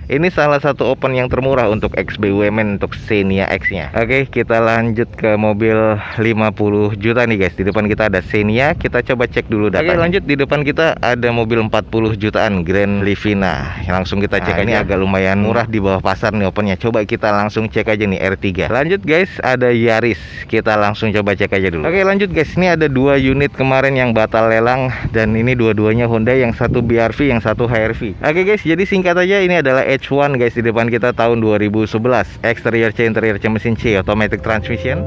Ini salah satu open yang termurah untuk X BUMN untuk Xenia X-nya. Oke, kita lanjut ke mobil 50 juta nih guys. Di depan kita ada Xenia, kita coba cek dulu datanya. Oke, lanjut di depan kita ada mobil 40 jutaan Grand Livina. Langsung kita cek, ini agak lumayan murah di bawah pasar nih opennya. Coba kita langsung cek aja nih R3. Lanjut guys, ada Yaris. Kita langsung coba cek aja dulu. Oke, lanjut guys. Ini ada 2 unit kemarin yang batal lelang, dan ini dua-duanya Honda, yang satu BRV, yang satu HRV. Oke guys, jadi singkat aja ini adalah H1 guys. Di depan kita tahun 2011, exterior C, interior C, mesin C, automatic transmission.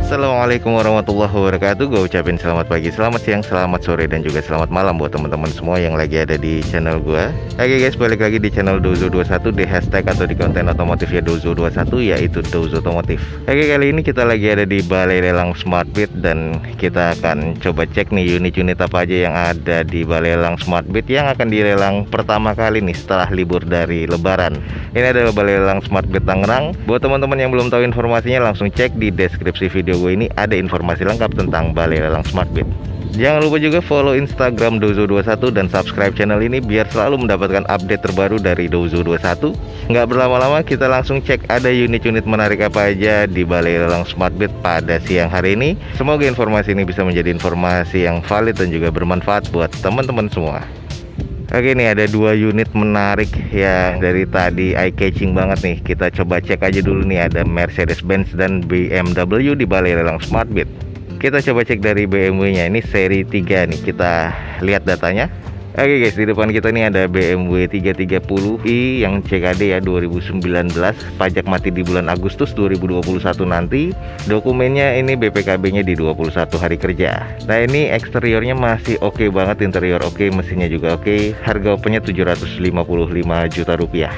Assalamualaikum warahmatullahi wabarakatuh. Gue ucapin selamat pagi, selamat siang, selamat sore, dan juga selamat malam buat teman-teman semua yang lagi ada di channel gue. Oke guys, balik lagi di channel Dozo21, di hashtag atau di konten otomotif ya Dozo21, yaitu Dozo Otomotif. Oke, kali ini kita lagi ada di Balai Lelang Smartbeat, dan kita akan coba cek nih unit-unit apa aja yang ada di Balai Lelang Smartbeat yang akan dilelang pertama kali nih setelah libur dari Lebaran. Ini adalah Balai Lelang Smartbeat Tangerang. Buat teman-teman yang belum tahu informasinya, langsung cek di deskripsi video gue ini, ada informasi lengkap tentang Balai Lelang Smartbeat. Jangan lupa juga follow Instagram Dozo21 dan subscribe channel ini biar selalu mendapatkan update terbaru dari Dozo21. Nggak berlama-lama, kita langsung cek ada unit-unit menarik apa aja di Balai Lelang Smartbeat pada siang hari ini. Semoga informasi ini bisa menjadi informasi yang valid dan juga bermanfaat buat teman-teman semua. Oke, nih ada 2 unit menarik yang dari tadi eye catching banget nih. Kita coba cek aja dulu nih, ada Mercedes-Benz dan BMW di Balai Lelang Smartbeat. Kita coba cek dari BMW-nya, ini seri 3 nih, kita lihat datanya. Oke guys, di depan kita nih ada BMW 330i yang CKD ya 2019, pajak mati di bulan Agustus 2021 nanti. Dokumennya ini BPKB-nya di 21 hari kerja. Nah, ini eksteriornya masih oke banget, interior oke, mesinnya juga oke. Harga opennya 755 juta rupiah.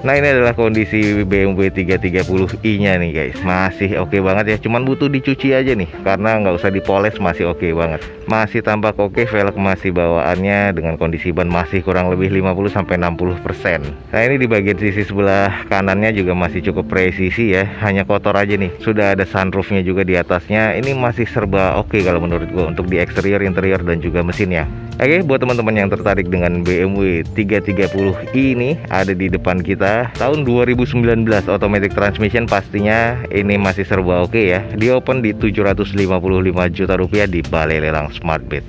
Nah, ini adalah kondisi BMW 330i nya nih guys. Masih oke banget ya, cuman butuh dicuci aja nih, karena nggak usah dipoles, masih oke banget. Masih tampak oke, velg masih bawaannya dengan kondisi ban masih kurang lebih 50-60%. Nah, ini di bagian sisi sebelah kanannya juga masih cukup presisi ya, hanya kotor aja nih. Sudah ada sunroofnya juga di atasnya. Ini masih serba oke kalau menurut gua untuk di eksterior, interior, dan juga mesinnya. Oke, buat teman-teman yang tertarik dengan BMW 330i ini, ada di depan kita tahun 2019, automatic transmission, pastinya ini masih serba oke ya. Di open di 755 juta rupiah di Balai Lelang Smartbeat.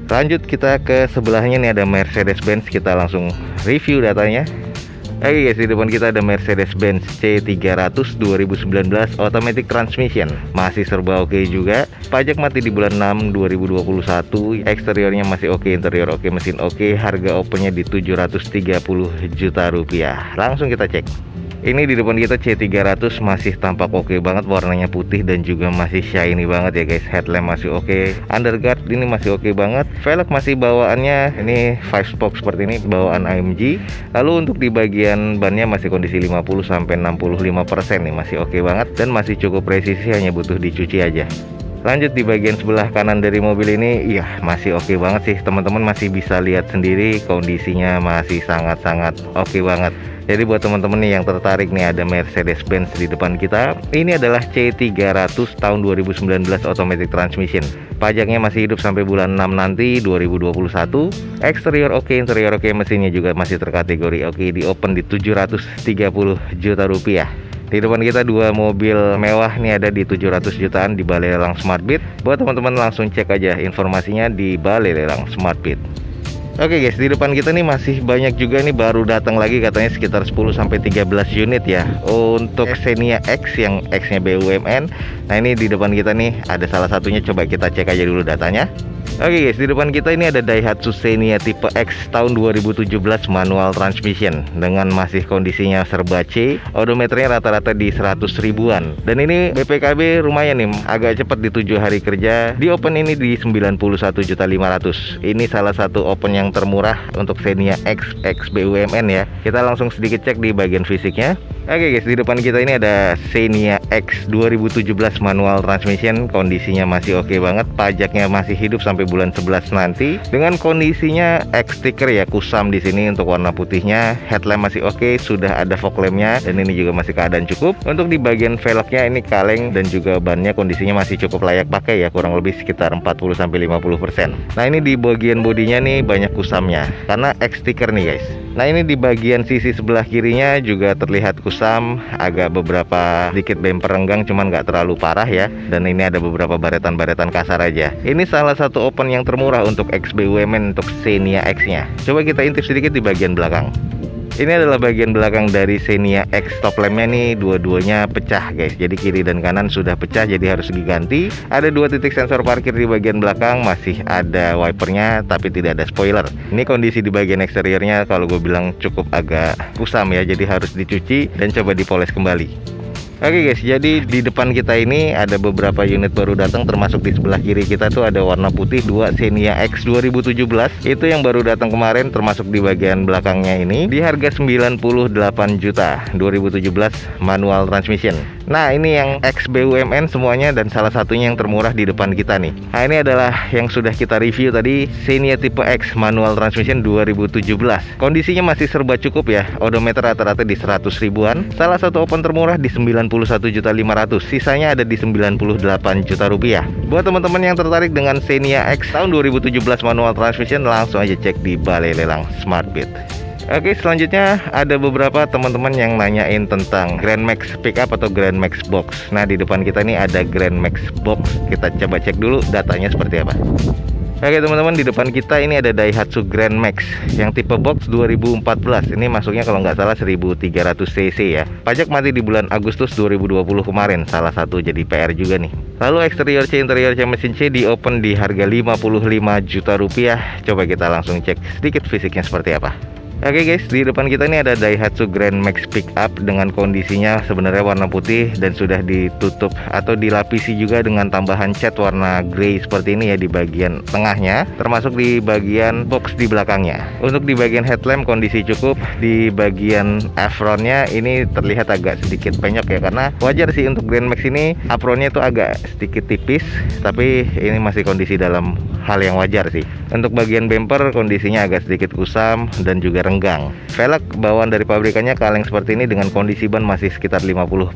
Lanjut kita ke sebelahnya nih, ada Mercedes-Benz. Kita langsung review datanya. Oke guys, di depan kita ada Mercedes-Benz C300 2019 automatic transmission. Masih serba oke juga. Pajak mati di bulan 6 2021. Eksteriornya masih oke, interior oke, mesin oke. Harga opennya di 730 juta rupiah. Langsung kita cek. Ini di depan kita C300 masih tampak oke banget, warnanya putih dan juga masih shiny banget ya guys. Headlamp masih oke, underguard ini masih oke banget. Velg masih bawaannya ini 5 spoke seperti ini, bawaan AMG. Lalu untuk di bagian bannya masih kondisi 50-65% nih, masih oke banget dan masih cukup presisi, hanya butuh dicuci aja. Lanjut di bagian sebelah kanan dari mobil ini, iya masih oke banget sih teman-teman, masih bisa lihat sendiri kondisinya masih sangat-sangat oke banget. Jadi buat teman-teman nih yang tertarik nih, ada Mercedes-Benz di depan kita. Ini adalah C300 tahun 2019 automatic transmission. Pajaknya masih hidup sampai bulan 6 nanti 2021. Eksterior oke, interior oke, mesinnya juga masih terkategori oke. Di open di 730 juta rupiah. Di depan kita 2 mobil mewah nih, ada di 700 jutaan di Balai Lelang Smartbeat. Buat teman-teman langsung cek aja informasinya di Balai Lelang Smartbeat. Oke guys, di depan kita nih masih banyak juga nih, baru datang lagi katanya sekitar 10-13 unit ya untuk Xenia X yang X-nya BUMN. Nah, ini di depan kita nih ada salah satunya, coba kita cek aja dulu datanya. Oke guys, di depan kita ini ada Daihatsu Xenia tipe X tahun 2017 manual transmission dengan masih kondisinya serba C. Odometernya rata-rata di 100 ribuan. Dan ini BPKB lumayan nih, agak cepat di 7 hari kerja. Di open ini di 91.500.000. Ini salah satu open yang termurah untuk Xenia X BUMN ya. Kita langsung sedikit cek di bagian fisiknya. Oke guys, di depan kita ini ada Xenia X 2017 manual transmission. Kondisinya masih oke banget, pajaknya masih hidup sampai bulan 11 nanti. Dengan kondisinya X stiker ya, kusam di sini untuk warna putihnya. Headlamp masih oke, sudah ada fog lampnya, dan ini juga masih keadaan cukup. Untuk di bagian velgnya ini kaleng, dan juga bannya kondisinya masih cukup layak pakai ya, kurang lebih sekitar 40-50%. Nah ini di bagian bodinya nih banyak kusamnya karena X stiker nih guys. Nah ini di bagian sisi sebelah kirinya juga terlihat kusam, agak beberapa sedikit bemper renggang, cuman nggak terlalu parah ya. Dan ini ada beberapa baretan-baretan kasar aja. Ini salah satu open yang termurah untuk X BUMN untuk Xenia X nya. Coba kita intip sedikit di bagian belakang. Ini adalah bagian belakang dari Xenia X. Stop lampnya nih dua-duanya pecah guys, jadi kiri dan kanan sudah pecah, jadi harus diganti. Ada 2 titik sensor parkir di bagian belakang, masih ada wipernya tapi tidak ada spoiler. Ini kondisi di bagian eksteriornya kalau gue bilang cukup agak kusam ya, jadi harus dicuci dan coba dipoles kembali. Oke guys, jadi di depan kita ini ada beberapa unit baru datang, termasuk di sebelah kiri kita tuh ada warna putih 2 Xenia X 2017. Itu yang baru datang kemarin, termasuk di bagian belakangnya ini di harga 98 juta 2017 manual transmission. Nah ini yang X BUMN semuanya, dan salah satunya yang termurah di depan kita nih. Nah ini adalah yang sudah kita review tadi, Xenia tipe X manual transmission 2017. Kondisinya masih serba cukup ya, odometer rata-rata di 100 ribuan. Salah satu open termurah di 91.500.000, sisanya ada di 98 juta rupiah. Buat teman-teman yang tertarik dengan Xenia X tahun 2017 manual transmission, langsung aja cek di Balai Lelang Smartbit. Oke, selanjutnya ada beberapa teman-teman yang nanyain tentang Grand Max pickup atau Grand Max box. Nah di depan kita ini ada Grand Max box, kita coba cek dulu datanya seperti apa. Oke teman-teman, di depan kita ini ada Daihatsu Grand Max yang tipe box 2014. Ini masuknya kalau nggak salah 1300 cc ya. Pajak mati di bulan Agustus 2020 kemarin, salah satu jadi PR juga nih. Lalu eksterior C, interior C, mesin C di open di harga 55 juta rupiah. Coba kita langsung cek sedikit fisiknya seperti apa. Oke guys, di depan kita ini ada Daihatsu Grand Max Pickup dengan kondisinya sebenarnya warna putih dan sudah ditutup atau dilapisi juga dengan tambahan cat warna grey seperti ini ya di bagian tengahnya, termasuk di bagian box di belakangnya. Untuk di bagian headlamp kondisi cukup, di bagian apronnya ini terlihat agak sedikit penyok ya, karena wajar sih untuk Grand Max ini apronnya itu agak sedikit tipis, tapi ini masih kondisi dalam hal yang wajar sih. Untuk bagian bumper kondisinya agak sedikit kusam dan juga renggang. Velg bawaan dari pabrikannya kaleng seperti ini dengan kondisi ban masih sekitar 50%.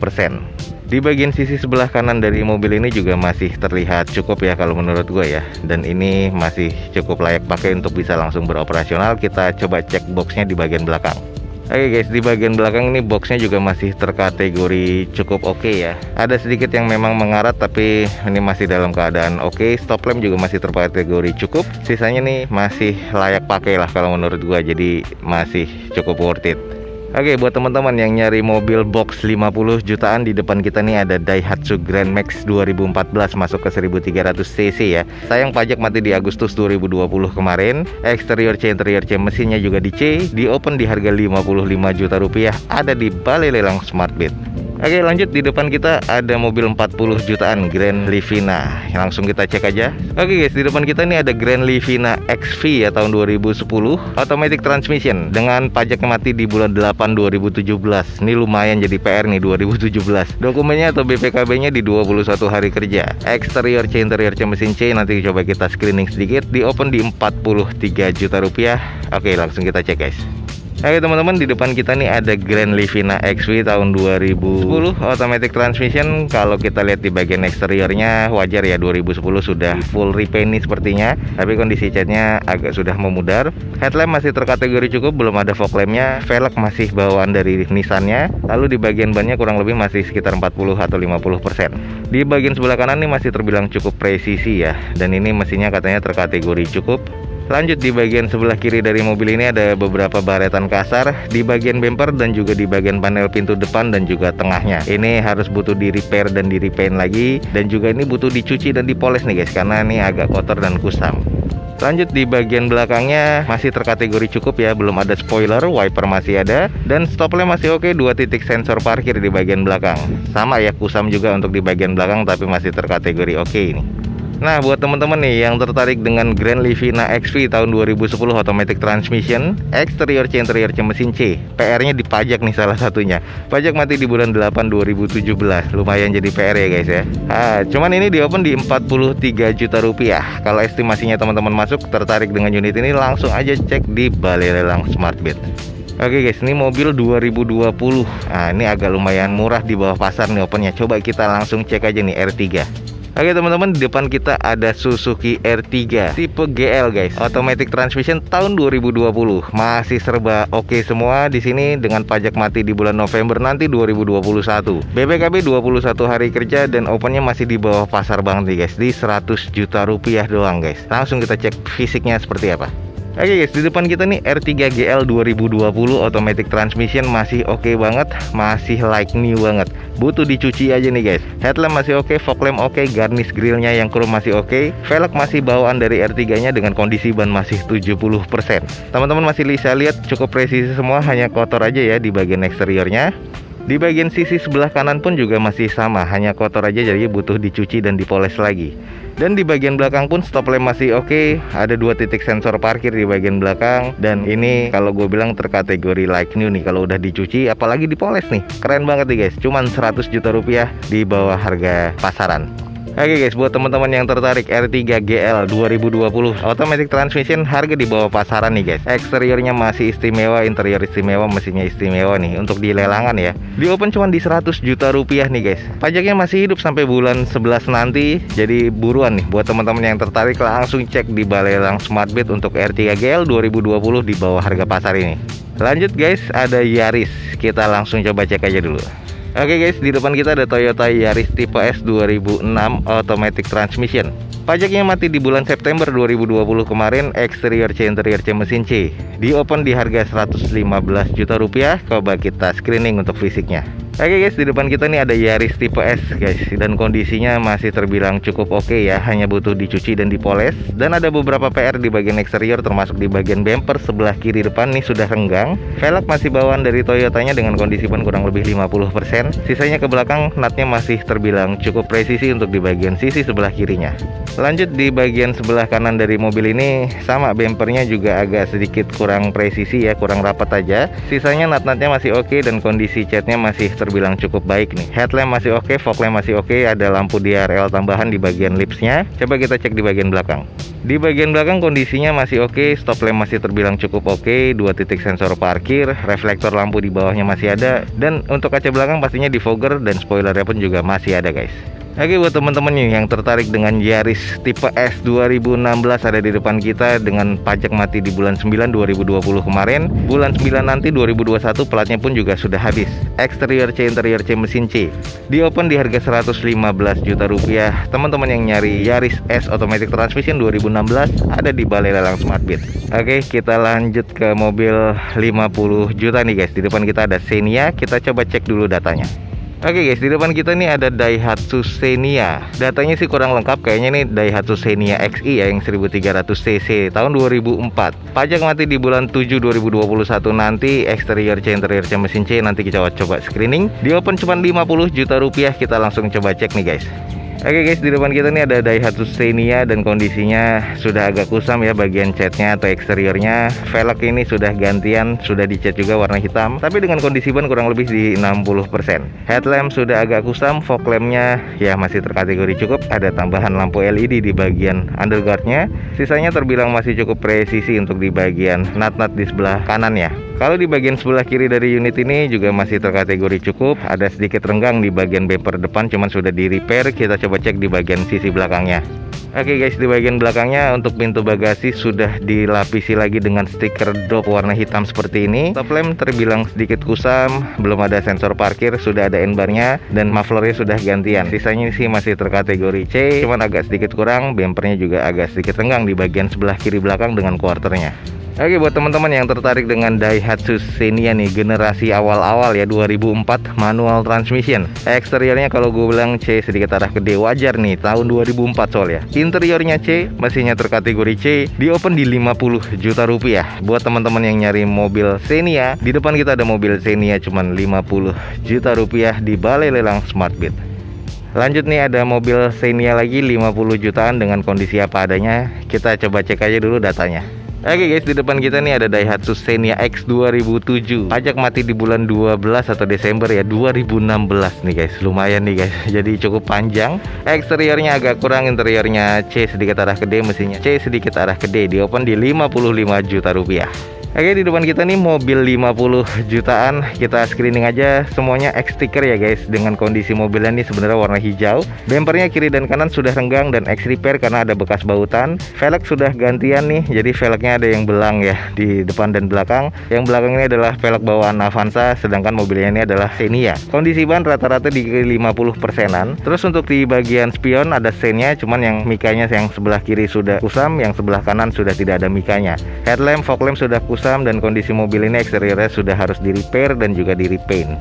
Di bagian sisi sebelah kanan dari mobil ini juga masih terlihat cukup ya kalau menurut gue ya. Dan ini masih cukup layak pakai untuk bisa langsung beroperasional. Kita coba cek boxnya di bagian belakang. Oke guys, di bagian belakang ini boxnya juga masih terkategori cukup oke ya. Ada sedikit yang memang mengarat tapi ini masih dalam keadaan oke. Stop lamp juga masih terkategori cukup. Sisanya nih masih layak pakai lah kalau menurut gua, jadi masih cukup worth it. Oke, buat teman-teman yang nyari mobil box 50 jutaan, di depan kita nih ada Daihatsu Grand Max 2014 masuk ke 1300 cc ya. Sayang pajak mati di Agustus 2020 kemarin. Eksterior C, interior C, mesinnya juga di C, di open di harga 55 juta rupiah, ada di Balai Lelang Smartbit. Oke lanjut, di depan kita ada mobil 40 jutaan Grand Livina. Langsung kita cek aja. Oke guys, di depan kita ini ada Grand Livina XV ya tahun 2010, automatic transmission dengan pajaknya mati di bulan 8 2017. Ini lumayan jadi PR nih 2017. Dokumennya atau BPKB nya di 21 hari kerja. Eksterior C, interior C, mesin C, nanti coba kita screening sedikit. Di open di 43 juta rupiah. Oke langsung kita cek guys. Oke teman-teman, di depan kita nih ada Grand Livina XV tahun 2010 automatic transmission. Kalau kita lihat di bagian eksteriornya wajar ya, 2010 sudah full repaint nih sepertinya, tapi kondisi catnya agak sudah memudar. Headlamp masih terkategori cukup, belum ada fog lampnya. Velg masih bawaan dari Nissannya. Lalu di bagian bannya kurang lebih masih sekitar 40 atau 50%. Di bagian sebelah kanan nih masih terbilang cukup presisi ya, dan ini mesinnya katanya terkategori cukup. Lanjut, di bagian sebelah kiri dari mobil ini ada beberapa baretan kasar di bagian bumper dan juga di bagian panel pintu depan dan juga tengahnya. Ini harus butuh di repair dan di repaint lagi, dan juga ini butuh dicuci dan dipoles nih guys, karena ini agak kotor dan kusam. Lanjut, di bagian belakangnya masih terkategori cukup ya, belum ada spoiler, wiper masih ada, dan stop lamp masih oke. 2 titik sensor parkir di bagian belakang, sama ya kusam juga untuk di bagian belakang tapi masih terkategori oke ini. Nah, buat teman-teman nih yang tertarik dengan Grand Livina XV tahun 2010 automatic transmission, eksterior C, interior C, mesin C, PR-nya dipajak nih salah satunya. Pajak mati di bulan 8 2017. Lumayan jadi PR ya guys ya. Cuman ini di open di 43 juta rupiah. Kalau estimasinya teman-teman masuk tertarik dengan unit ini, langsung aja cek di Balai Lelang Smartbit. Oke guys, ini mobil 2020. Nah, ini agak lumayan murah di bawah pasar nih opennya. Coba kita langsung cek aja nih R3. Oke teman-teman, di depan kita ada Suzuki R3 tipe GL guys, automatic transmission tahun 2020. Masih serba oke semua di sini dengan pajak mati di bulan November nanti 2021. BPKB 21 hari kerja dan opennya masih di bawah pasar banget nih guys, di 100 juta rupiah doang guys. Langsung kita cek fisiknya seperti apa. Oke guys, di depan kita nih R3 GL 2020 automatic transmission masih oke banget, masih like new banget. Butuh dicuci aja nih guys. Headlamp masih oke, fog lamp oke, garnish grillnya yang chrome masih oke. Velg masih bawaan dari R3-nya dengan kondisi ban masih 70%. Teman-teman masih bisa lihat cukup presisi semua, hanya kotor aja ya di bagian eksteriornya. Di bagian sisi sebelah kanan pun juga masih sama, hanya kotor aja, jadi butuh dicuci dan dipoles lagi. Dan di bagian belakang pun stop lamp masih oke. Ada 2 titik sensor parkir di bagian belakang. Dan ini kalau gue bilang terkategori like new nih. Kalau udah dicuci apalagi dipoles nih, keren banget nih guys. Cuman 100 juta rupiah di bawah harga pasaran. Oke guys, buat teman-teman yang tertarik R3 GL 2020 automatic transmission, harga di bawah pasaran nih guys. Eksteriornya masih istimewa, interior istimewa, mesinnya istimewa nih. Untuk di lelangan ya, di open cuma di 100 juta rupiah nih guys. Pajaknya masih hidup sampai bulan 11 nanti. Jadi buruan nih buat teman-teman yang tertarik, langsung cek di Balai Lelang Smartbit untuk R3 GL 2020 di bawah harga pasar ini. Lanjut guys, ada Yaris. Kita langsung coba cek aja dulu. Oke guys, di depan kita ada Toyota Yaris tipe S 2006 automatic transmission. Pajaknya mati di bulan September 2020 kemarin, eksterior C, interior C, mesin C. Di open di harga 115 juta rupiah. Coba kita screening untuk fisiknya. Oke guys, di depan kita nih ada Yaris tipe S guys, dan kondisinya masih terbilang cukup oke ya, hanya butuh dicuci dan dipoles. Dan ada beberapa PR di bagian eksterior, termasuk di bagian bumper sebelah kiri depan nih sudah renggang. Velg masih bawaan dari Toyotanya dengan kondisi ban kurang lebih 50%. Sisanya ke belakang, natnya masih terbilang cukup presisi untuk di bagian sisi sebelah kirinya. Lanjut di bagian sebelah kanan dari mobil ini, sama bumpernya juga agak sedikit kurang presisi ya, kurang rapat aja. Sisanya nat-natnya masih oke dan kondisi catnya masih terbilang cukup baik nih. Headlamp masih oke, fog lamp masih oke, ada lampu DRL tambahan di bagian lipsnya. Coba kita cek di bagian belakang. Di bagian belakang kondisinya masih oke, stop lamp masih terbilang cukup oke, 2 titik sensor parkir, reflektor lampu di bawahnya masih ada, dan untuk kaca belakang pastinya defogger dan spoilernya pun juga masih ada guys. Oke, buat teman-teman yang tertarik dengan Yaris tipe S 2016 ada di depan kita dengan pajak mati di bulan 9 2020 kemarin. Bulan 9 nanti 2021 platnya pun juga sudah habis. Eksterior C, interior C, mesin C. Di open di harga 115 juta rupiah. Teman-teman yang nyari Yaris S automatic transmission 2016 ada di Balai Lelang Smartbit. Oke, kita lanjut ke mobil 50 juta nih guys. Di depan kita ada Xenia. Kita coba cek dulu datanya. Oke guys, di depan kita nih ada Daihatsu Xenia. Datanya sih kurang lengkap, kayaknya nih Daihatsu Xenia XI ya, yang 1300 cc tahun 2004. Pajak mati di bulan 7 2021 nanti. Eksterior C, interior C, mesin C. Nanti kita coba screening. Di open cuma 50 juta rupiah. Kita langsung coba cek nih guys. Oke guys, di depan kita nih ada Daihatsu Xenia dan kondisinya sudah agak kusam ya bagian catnya atau eksteriornya. Velg ini sudah gantian, sudah dicat juga warna hitam, tapi dengan kondisi ban kurang lebih di 60%. Headlamp sudah agak kusam, fog lampnya ya masih terkategori cukup. Ada tambahan lampu LED di bagian underguardnya. Sisanya terbilang masih cukup presisi untuk di bagian nat-nat di sebelah kanan ya. Kalau di bagian sebelah kiri dari unit ini juga masih terkategori cukup. Ada sedikit renggang di bagian bumper depan, cuman sudah di repair. Kita coba cek di bagian sisi belakangnya. Oke guys, di bagian belakangnya untuk pintu bagasi sudah dilapisi lagi dengan stiker dop warna hitam seperti ini. Top lamp terbilang sedikit kusam, belum ada sensor parkir, sudah ada N-barnya, dan mufflernya sudah gantian. Sisanya sih masih terkategori C, cuman agak sedikit kurang. Bumpernya juga agak sedikit renggang di bagian sebelah kiri belakang dengan quarternya. Oke, buat teman-teman yang tertarik dengan Daihatsu Xenia nih, generasi awal-awal ya, 2004 manual transmission. Eksteriornya kalau gue bilang C sedikit arah ke D, wajar nih tahun 2004 soalnya. Interiornya C, mesinnya terkategori C, di open di 50 juta rupiah. Buat teman-teman yang nyari mobil Xenia, di depan kita ada mobil Xenia cuman 50 juta rupiah di Balai Lelang Smartbit. Lanjut nih, ada mobil Xenia lagi 50 jutaan dengan kondisi apa adanya. Kita coba cek aja dulu datanya. Oke guys, di depan kita nih ada Daihatsu Xenia X 2007. Pajak mati di bulan 12 atau Desember ya, 2016 nih guys. Lumayan nih guys, jadi cukup panjang. Eksteriornya agak kurang, interiornya C sedikit arah ke D, mesinnya C sedikit arah ke D. Di open di 55 juta rupiah. Oke, di depan kita nih mobil 50 jutaan. Kita screening aja semuanya X sticker ya guys. Dengan kondisi mobilnya nih sebenarnya warna hijau. Bempernya kiri dan kanan sudah renggang dan X repair karena ada bekas bahutan. Velg sudah gantian nih. Jadi velgnya ada yang belang ya di depan dan belakang. Yang belakang ini adalah velg bawaan Avanza, sedangkan mobilnya ini adalah Xenia. Kondisi ban rata-rata di 50%-an. Terus untuk di bagian spion ada Xenia, cuman yang mikanya yang sebelah kiri sudah kusam, yang sebelah kanan sudah tidak ada mikanya. Headlamp, fog lamp sudah kusam, dan kondisi mobil ini eksteriornya sudah harus di repair dan juga di repaint.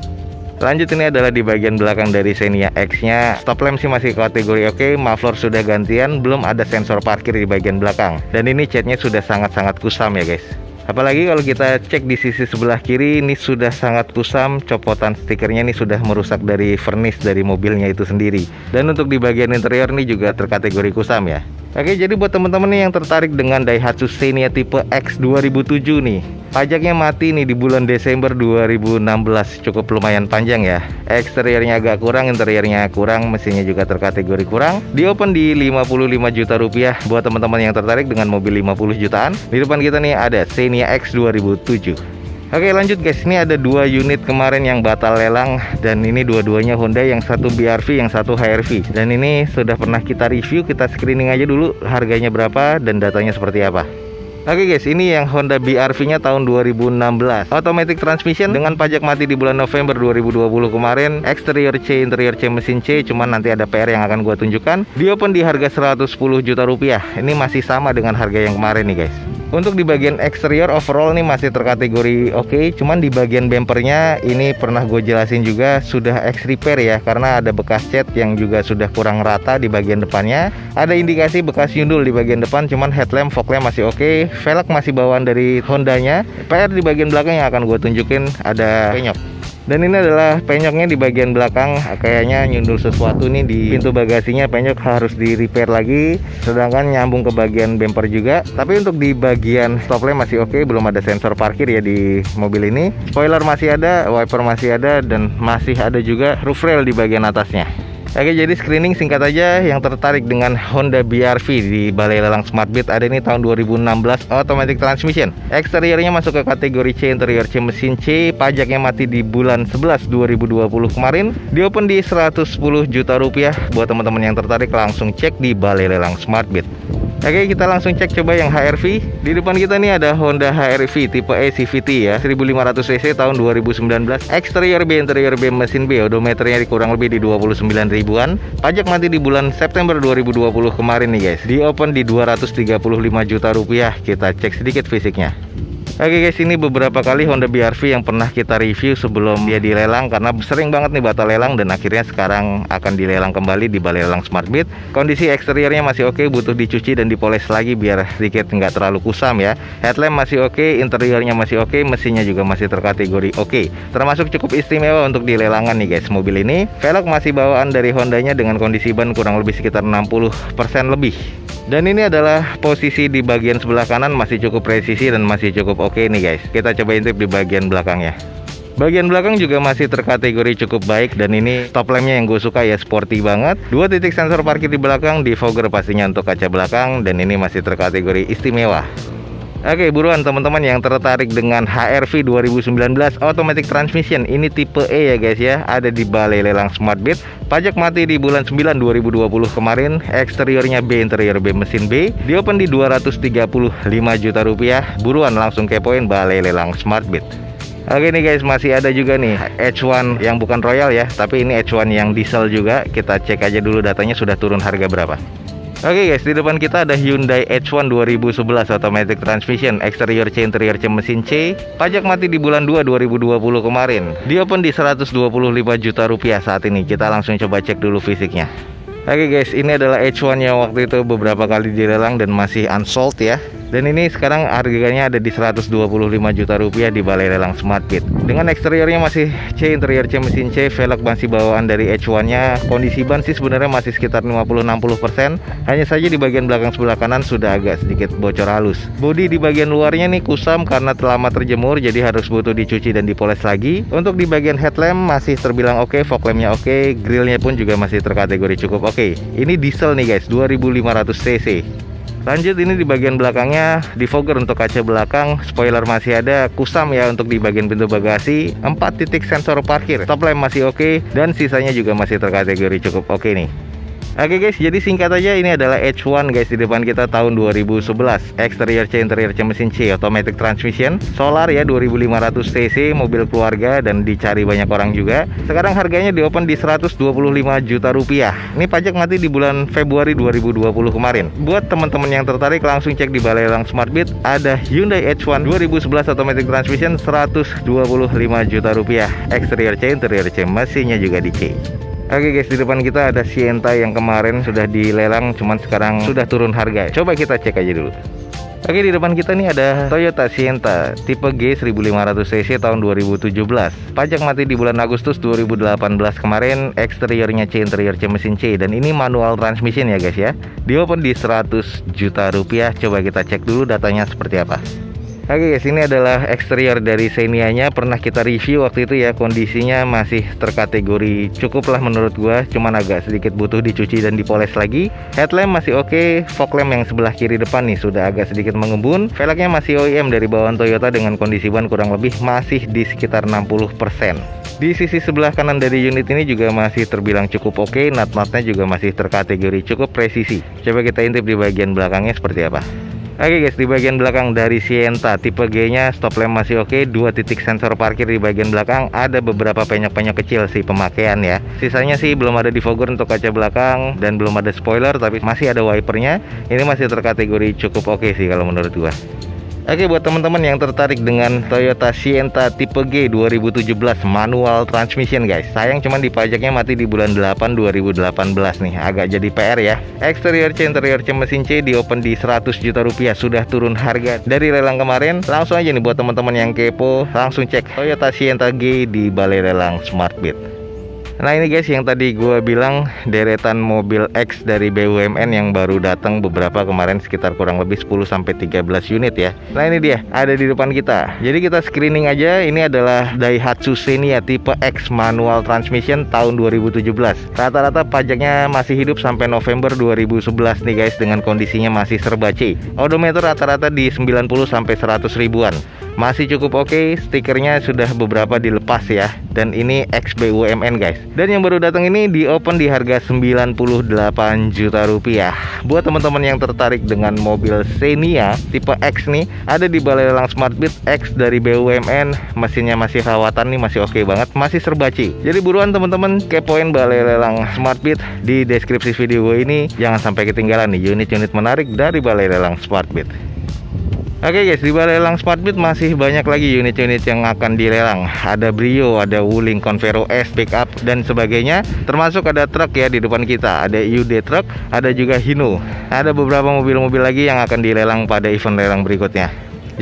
Lanjut, ini adalah di bagian belakang dari Xenia X nya. Stop lamp sih masih kategori oke, muffler sudah gantian, belum ada sensor parkir di bagian belakang. Dan ini catnya sudah sangat-sangat kusam ya guys. Apalagi kalau kita cek di sisi sebelah kiri, ini sudah sangat kusam. Copotan stikernya ini sudah merusak dari vernis dari mobilnya itu sendiri. Dan untuk di bagian interior ini juga terkategori kusam ya. Oke, jadi buat teman-teman nih yang tertarik dengan Daihatsu Xenia tipe X 2007 nih, pajaknya mati nih di bulan Desember 2016, cukup lumayan panjang ya. Eksteriornya agak kurang, interiornya kurang, mesinnya juga terkategori kurang. Di open di 55 juta rupiah buat teman-teman yang tertarik dengan mobil 50 jutaan. Di depan kita nih ada Xenia X 2007. Oke, lanjut guys, ini ada dua unit kemarin yang batal lelang, dan ini dua-duanya Honda, yang satu BRV, yang satu HRV. Dan ini sudah pernah kita review, kita screening aja dulu harganya berapa dan datanya seperti apa. Oke guys, ini yang Honda BRV nya tahun 2016, automatic transmission dengan pajak mati di bulan November 2020 kemarin. Eksterior C, interior C, mesin C, cuman nanti ada PR yang akan gua tunjukkan. Di open di harga 110 juta rupiah. Ini masih sama dengan harga yang kemarin nih guys. Untuk di bagian eksterior overall nih masih terkategori oke, cuman di bagian bempernya ini pernah gue jelasin juga sudah X repair ya, karena ada bekas cat yang juga sudah kurang rata di bagian depannya. Ada indikasi bekas nyundul di bagian depan, cuman headlamp, fog lamp masih oke. Velg masih bawaan dari Hondanya. PR di bagian belakang yang akan gue tunjukin ada penyok. Dan ini adalah penyoknya di bagian belakang, kayaknya nyundul sesuatu nih di pintu bagasinya, penyok harus di repair lagi. Sedangkan nyambung ke bagian bumper juga. Tapi untuk di bagian stop lamp masih oke, belum ada sensor parkir ya di mobil ini. Spoiler masih ada, wiper masih ada, dan masih ada juga roof rail di bagian atasnya. Oke, jadi screening singkat aja. Yang tertarik dengan Honda BRV di Balai Lelang Smartbeat, ada ini tahun 2016, automatic transmission. Eksteriornya masuk ke kategori C, interior C, mesin C. Pajaknya mati di bulan 11 2020 kemarin. Di open di 110 juta rupiah. Buat teman-teman yang tertarik langsung cek di Balai Lelang Smartbeat. Oke, kita langsung cek coba yang HRV. Di depan kita nih ada Honda HRV tipe E CVT ya, 1500 cc tahun 2019. Eksterior B, interior B, mesin B. Odometernya kurang lebih di 29 ribuan. Pajak mati di bulan September 2020 kemarin nih guys. Di open di 235 juta rupiah. Kita cek sedikit fisiknya. Oke guys, ini beberapa kali Honda BRV yang pernah kita review sebelum dia dilelang, karena sering banget nih batal lelang, dan akhirnya sekarang akan dilelang kembali di Balai Lelang Smartbeat. Kondisi eksteriornya masih oke, butuh dicuci dan dipoles lagi biar sedikit nggak terlalu kusam ya. Headlamp masih oke, interiornya masih oke, mesinnya juga masih terkategori oke. Termasuk cukup istimewa untuk dilelangan nih guys mobil ini. Velg masih bawaan dari Hondanya dengan kondisi ban kurang lebih sekitar 60% lebih. Dan ini adalah posisi di bagian sebelah kanan masih cukup presisi dan masih cukup oke nih guys. Kita coba intip di bagian belakangnya. Bagian belakang juga masih terkategori cukup baik, dan ini stop lampnya yang gue suka ya, sporty banget. 2 titik sensor parkir di belakang, defogger pastinya untuk kaca belakang, dan ini masih terkategori istimewa. Oke, buruan teman-teman yang tertarik dengan HRV 2019 automatic transmission, ini tipe E ya guys ya, ada di Balai Lelang Smartbeat. Pajak mati di bulan 9 2020 kemarin. Eksteriornya B, interior B, mesin B. Di open di 235 juta rupiah. Buruan langsung kepoin Balai Lelang Smartbeat. Oke nih guys, masih ada juga nih H1 yang bukan Royal ya, tapi ini H1 yang diesel juga. Kita cek aja dulu datanya sudah turun harga berapa. Oke guys, di depan kita ada Hyundai H1 2011 automatic transmission, eksterior C, interior C, mesin C. Pajak mati di bulan 2 2020 kemarin. Di open di 125 juta rupiah saat ini. Kita langsung coba cek dulu fisiknya. Oke guys, ini adalah H1 yang waktu itu beberapa kali dilelang dan masih unsold ya. Dan ini sekarang harganya ada di 125 juta rupiah di Balai Lelang Smartbeat. Dengan eksteriornya masih C, interior C mesin C, velg masih bawaan dari H1 nya. Kondisi ban sih sebenarnya masih sekitar 50-60%. Hanya saja di bagian belakang sebelah kanan sudah agak sedikit bocor halus. Bodi di bagian luarnya nih kusam karena lama terjemur, jadi harus butuh dicuci dan dipoles lagi. Untuk di bagian headlamp masih terbilang oke, fog lampnya oke, grillnya pun juga masih terkategori cukup oke. Ini diesel nih guys, 2500 cc. Lanjut, ini di bagian belakangnya defogger untuk kaca belakang, spoiler masih ada, kusam ya untuk di bagian pintu bagasi, 4 titik sensor parkir, stop lamp masih oke, dan sisanya juga masih terkategori cukup oke nih. Oke guys, jadi singkat aja ini adalah H1 guys di depan kita tahun 2011. Eksterior C, interior C mesin C, automatic transmission, solar ya, 2500 cc, mobil keluarga dan dicari banyak orang juga. Sekarang harganya di open di 125 juta rupiah. Ini pajak mati di bulan Februari 2020 kemarin. Buat teman-teman yang tertarik langsung cek di Balai Lelang Smartbeat, ada Hyundai H1 2011 automatic transmission 125 juta rupiah. Eksterior C, interior C, mesinnya juga di C. Oke guys, di depan kita ada Sienta yang kemarin sudah dilelang, cuman sekarang sudah turun harga. Coba kita cek aja dulu. Oke, di depan kita nih ada Toyota Sienta tipe G 1500 cc tahun 2017. Pajak mati di bulan Agustus 2018 kemarin. Eksteriornya C, interior C mesin C, dan ini manual transmission ya guys ya. Di open di 100 juta rupiah. Coba kita cek dulu datanya seperti apa. Oke guys, ini adalah eksterior dari Xenia-nya. Pernah kita review waktu itu ya, kondisinya masih terkategori cukup lah menurut gua, cuman agak sedikit butuh dicuci dan dipoles lagi. Headlamp masih oke, fog lamp yang sebelah kiri depan nih sudah agak sedikit mengembun. Velgnya masih OEM dari bawaan Toyota dengan kondisi ban kurang lebih masih di sekitar 60%. Di sisi sebelah kanan dari unit ini juga masih terbilang cukup oke, nut-nutnya juga masih terkategori cukup presisi. Coba kita intip di bagian belakangnya seperti apa. Oke guys, di bagian belakang dari Sienta tipe G nya stop lamp masih oke, 2 titik sensor parkir di bagian belakang, ada beberapa penyok-penyok kecil sih pemakaian ya. Sisanya sih belum ada defogger untuk kaca belakang dan belum ada spoiler, tapi masih ada wipernya. Ini masih terkategori cukup oke sih kalau menurut gua. Oke, buat teman-teman yang tertarik dengan Toyota Sienta tipe G 2017 manual transmission guys, sayang cuman dipajaknya mati di bulan 8 2018 nih, agak jadi PR ya. Eksterior C, interior C mesin C di open di 100 juta rupiah, sudah turun harga dari lelang kemarin. Langsung aja nih buat teman-teman yang kepo, langsung cek Toyota Sienta G di Balai Lelang Smartbeat. Nah ini guys yang tadi gue bilang, deretan mobil X dari BUMN yang baru datang beberapa kemarin, sekitar kurang lebih 10-13 unit ya. Nah ini dia, ada di depan kita. Jadi kita screening aja, ini adalah Daihatsu Xenia tipe X manual transmission tahun 2017. Rata-rata pajaknya masih hidup sampai November 2011 nih guys, dengan kondisinya masih serba C. Odometer rata-rata di 90-100 ribuan. Masih cukup oke, stikernya sudah beberapa dilepas ya. Dan ini X BUMN guys. Dan yang baru datang ini di open di harga 98 juta rupiah. Buat teman-teman yang tertarik dengan mobil Xenia tipe X nih, ada di Balai Lelang Smartbeat X dari BUMN. Mesinnya masih rawatan nih, masih oke banget, masih serba C. Jadi buruan teman-teman kepoin Balai Lelang Smartbeat. Di deskripsi video gue ini jangan sampai ketinggalan nih unit-unit menarik dari Balai Lelang Smartbeat. Oke guys, di Balai Lelang Smartbeat masih banyak lagi unit-unit yang akan dilelang. Ada Brio, ada Wuling, Convero S, pickup dan sebagainya. Termasuk ada truk ya di depan kita. Ada IUD truk, ada juga Hino. Ada beberapa mobil-mobil lagi yang akan dilelang pada event lelang berikutnya.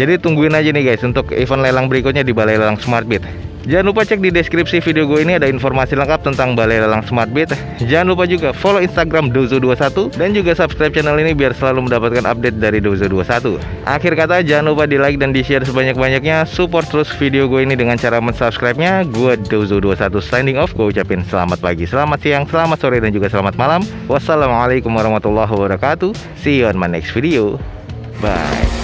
Jadi tungguin aja nih guys untuk event lelang berikutnya di Balai Lelang Smartbeat. Jangan lupa cek di deskripsi video gue ini, ada informasi lengkap tentang Balai Lelang Smartbeat. Jangan lupa juga follow Instagram Dozo21 dan juga subscribe channel ini biar selalu mendapatkan update dari Dozo21. Akhir kata, jangan lupa di like dan di share sebanyak-banyaknya. Support terus video gue ini dengan cara mensubscribe-nya. Gue Dozo21 signing off. Gue ucapin selamat pagi, selamat siang, selamat sore dan juga selamat malam. Wassalamualaikum warahmatullahi wabarakatuh. See you on my next video. Bye.